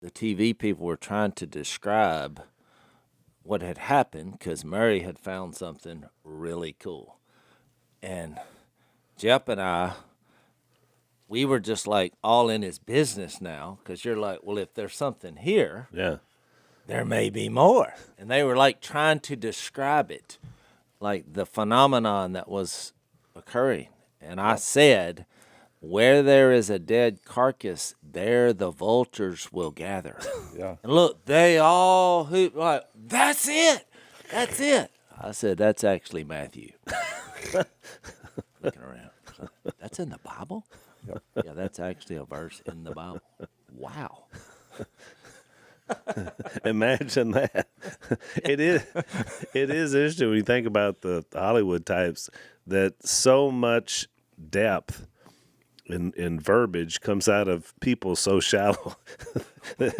the TV people were trying to describe what had happened because Murray had found something really cool. And Jep and I, we were just like all in his business now because you're like, well, if there's something here, Yeah. there may be more. And they were like trying to describe it, like the phenomenon that was occurring. And I said, where there is a dead carcass, there the vultures will gather. Yeah. And look, they all hoop like, that's it. That's it. I said, that's actually Matthew. Looking around. So, that's in the Bible? Yep. Yeah, that's actually a verse in the Bible. Wow. Imagine that. It is interesting when you think about the Hollywood types that so much depth in verbiage comes out of people so shallow. You know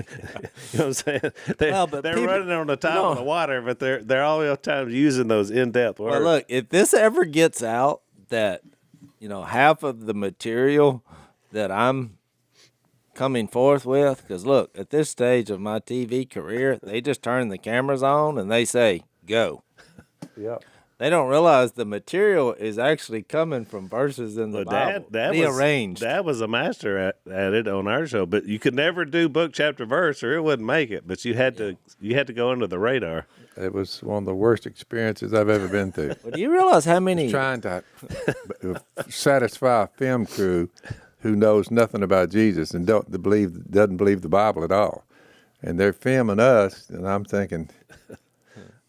what I'm saying? They're people- running on the top of the water, but they're all the time using those in-depth words. Well, look, if this ever gets out that, half of the material that I'm coming forth with, because look, at this stage of my TV career, they just turn the cameras on and they say, go. Yep. They don't realize the material is actually coming from verses in the Bible, rearranged. Dad was a master at it on our show, but you could never do book, chapter, verse, or it wouldn't make it. But you had to go under the radar. It was one of the worst experiences I've ever been through. But do you realize how many? Trying to satisfy a film crew who knows nothing about Jesus and doesn't believe the Bible at all, and they're filming us, and I'm thinking,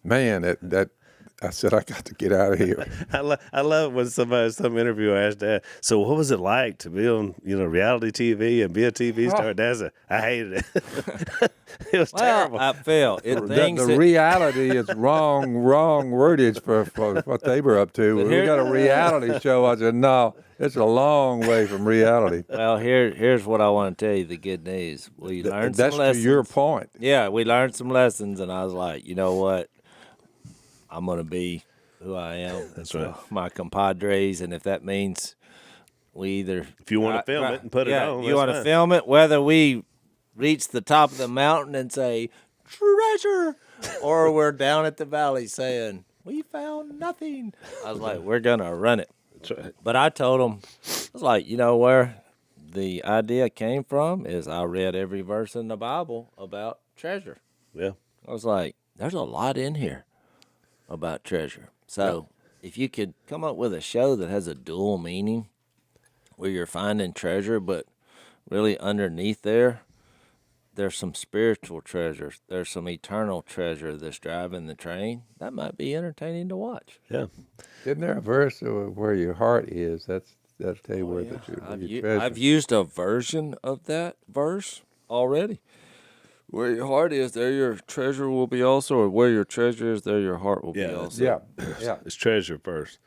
man, that I said I got to get out of here. I love when some interviewer asked Dad, so what was it like to be on reality TV and be a TV star? Dad said, I hated it. It was terrible. I felt it. The reality is wrong wordage for what they were up to. We got a reality show. I said, no, it's a long way from reality. Well, here's what I want to tell you. The good news. We learned some That's lessons. to your point. Yeah, we learned some lessons, and I was like, you know what? I'm going to be who I am. That's right. My compadres, and if that means we either... If you want to film it and put it on, you want to film it, whether we reach the top of the mountain and say, treasure, or we're down at the valley saying, we found nothing. I was like, we're going to run it. That's right. But I told them, I was like, where the idea came from is I read every verse in the Bible about treasure. Yeah. I was like, there's a lot in here about treasure. So if you could come up with a show that has a dual meaning where you're finding treasure, but really underneath there's some spiritual treasures. There's some eternal treasure that's driving the train. That might be entertaining to watch. Yeah. Isn't there a verse where your heart is? That'll tell you where your treasure. I've used a version of that verse already. Where your heart is, there your treasure will be also, or where your treasure is, there your heart will be also. Yeah. It's treasure first.